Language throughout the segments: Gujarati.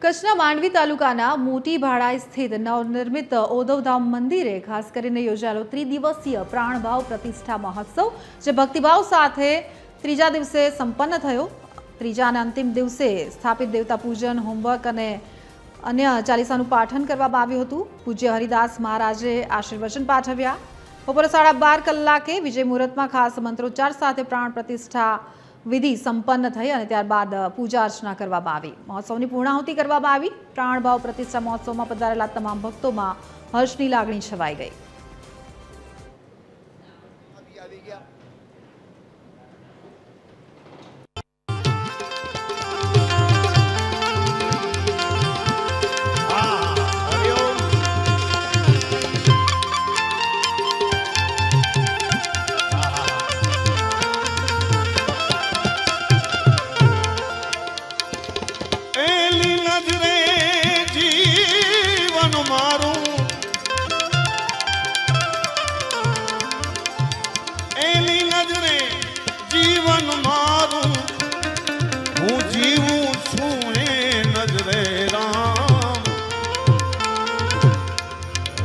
કચ્છના માંડવી તાલુકાના મોટી ભાડાઈ સ્થિત નવનિર્મિત ઓદવધામ મંદિરે ખાસ કરીને યોજાયેલો ત્રિદિવસીય પ્રાણભાવ પ્રતિષ્ઠા મહોત્સવ જે ભક્તિભાવ સાથે ત્રીજા દિવસે સંપન્ન થયો। ત્રીજા અને અંતિમ દિવસે સ્થાપિત દેવતા પૂજન, હોમવર્ક અને અન્ય ચાલીસાનું પાઠન કરવામાં આવ્યું હતું। પૂજ્ય હરિદાસ મહારાજે આશીર્વચન પાઠવ્યા। બપોરે 12:30 કલાકે વિજય મુહૂર્તમાં ખાસ મંત્રોચ્ચાર સાથે પ્રાણ પ્રતિષ્ઠા विधि संपन्न थई और त्यारबाद पूजा अर्चना करवामां आवी। महोत्सवनी पूर्णाहुति करवामां आवी। प्राणभाव प्रतिष्ठा महोत्सव में पधारेला तमाम भक्तों में हर्षनी लागणी छवाई गई।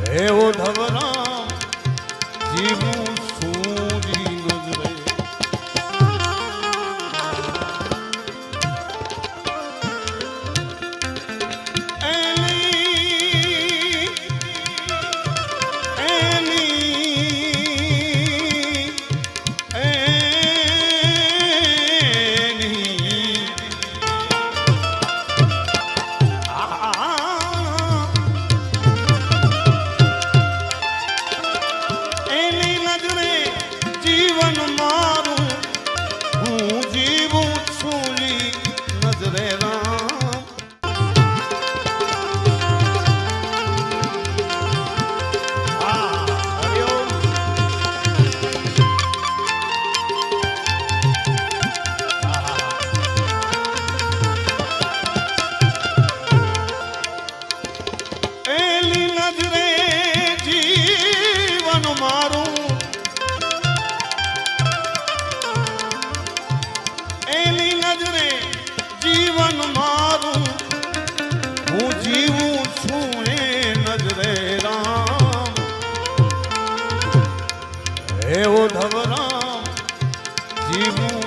हे ओ धवराम जीवू